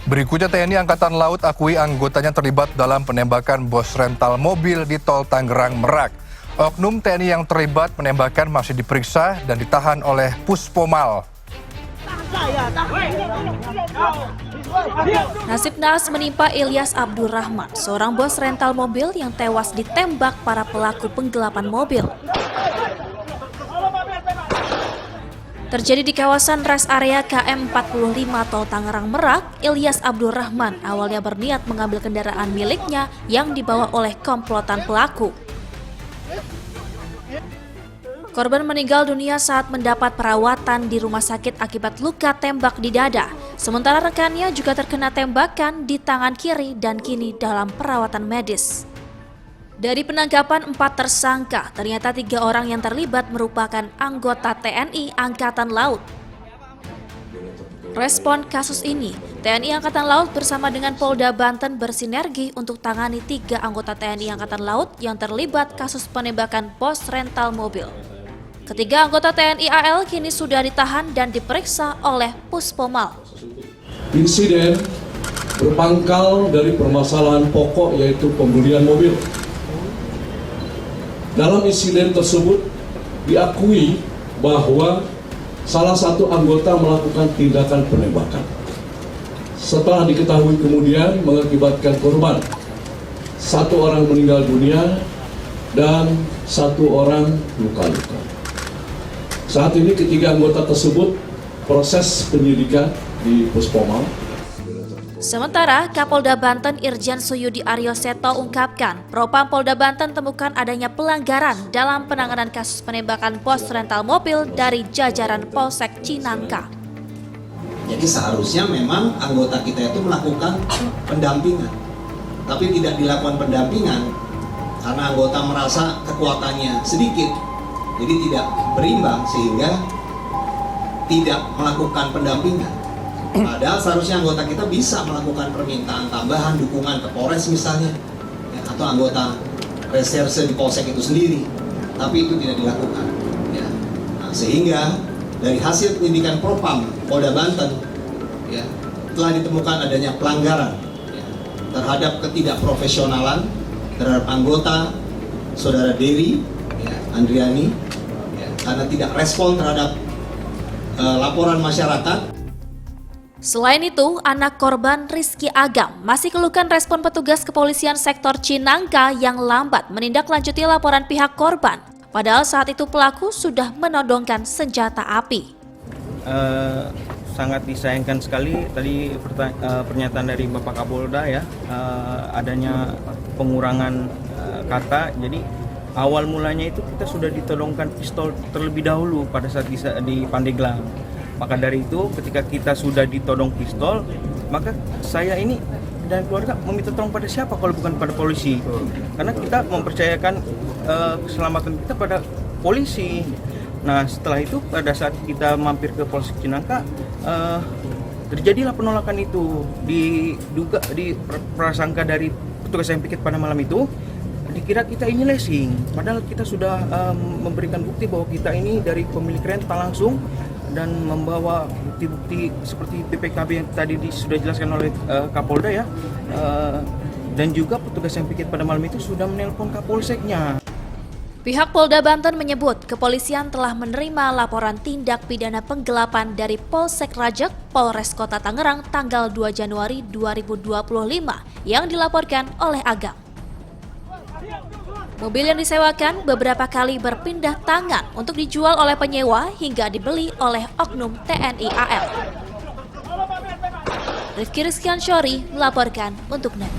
Berikutnya TNI Angkatan Laut akui anggotanya terlibat dalam penembakan bos rental mobil di Tol Tangerang Merak. Oknum TNI yang terlibat penembakan masih diperiksa dan ditahan oleh Puspomal. Nasib naas menimpa Ilyas Abdurrahman, seorang bos rental mobil yang tewas ditembak para pelaku penggelapan mobil. Terjadi di kawasan rest area KM 45 Tol Tangerang Merak. Ilyas Abdurrahman awalnya berniat mengambil kendaraan miliknya yang dibawa oleh komplotan pelaku. Korban meninggal dunia saat mendapat perawatan di rumah sakit akibat luka tembak di dada. Sementara rekannya juga terkena tembakan di tangan kiri dan kini dalam perawatan medis. Dari penangkapan 4 tersangka, ternyata 3 orang yang terlibat merupakan anggota TNI Angkatan Laut. Respon kasus ini, TNI Angkatan Laut bersama dengan Polda Banten bersinergi untuk tangani 3 anggota TNI Angkatan Laut yang terlibat kasus penembakan bos rental mobil. Ketiga anggota TNI AL kini sudah ditahan dan diperiksa oleh Puspomal. Insiden berpangkal dari permasalahan pokok yaitu pembulian mobil. Dalam insiden tersebut diakui bahwa salah satu anggota melakukan tindakan penembakan. Setelah diketahui kemudian mengakibatkan korban, 1 orang meninggal dunia dan 1 orang luka-luka. Saat ini ketiga anggota tersebut proses penyidikan di Puspomal. Sementara Kapolda Banten Irjen Suyudi Aryo Seto ungkapkan, Propam Polda Banten temukan adanya pelanggaran dalam penanganan kasus penembakan bos rental mobil dari jajaran Polsek Cinangka. Jadi seharusnya memang anggota kita itu melakukan pendampingan, tapi tidak dilakukan pendampingan karena anggota merasa kekuatannya sedikit, jadi tidak berimbang sehingga tidak melakukan pendampingan. Padahal seharusnya anggota kita bisa melakukan permintaan tambahan dukungan ke Polres misalnya, ya, atau anggota reserse di Polsek itu sendiri, tapi itu tidak dilakukan. Ya. Nah, sehingga dari hasil penyidikan Propam Polda Banten, ya, telah ditemukan adanya pelanggaran, ya, terhadap ketidakprofesionalan terhadap anggota Saudara Dewi, ya, Andriani, ya, karena tidak respon terhadap laporan masyarakat. Selain itu, anak korban Rizky Agam masih keluhkan respon petugas kepolisian sektor Cinangka yang lambat menindaklanjuti laporan pihak korban. Padahal saat itu pelaku sudah menodongkan senjata api. Sangat disayangkan sekali tadi pernyataan dari Bapak Kapolda ya, adanya pengurangan kata. Jadi awal mulanya itu kita sudah ditodongkan pistol terlebih dahulu pada saat di Pandeglang. Maka dari itu ketika kita sudah ditodong pistol, maka saya ini dan keluarga meminta tolong pada siapa kalau bukan pada polisi. Karena kita mempercayakan keselamatan kita pada polisi. Nah setelah itu pada saat kita mampir ke Polsek Cinangka, terjadilah penolakan itu. Diduga di prasangka dari petugas yang piket pada malam itu, dikira kita ini lesing. Padahal kita sudah memberikan bukti bahwa kita ini dari pemilik rental langsung, dan membawa bukti-bukti seperti PPKB yang tadi sudah dijelaskan oleh Kapolda ya, dan juga petugas yang piket pada malam itu sudah menelpon Kapolseknya. Pihak Polda Banten menyebut kepolisian telah menerima laporan tindak pidana penggelapan dari Polsek Rajek, Polres Kota Tangerang tanggal 2 Januari 2025 yang dilaporkan oleh Agam. Mobil yang disewakan beberapa kali berpindah tangan untuk dijual oleh penyewa hingga dibeli oleh oknum TNI AL. Rifki Rizkiansyori melaporkan untuk NET.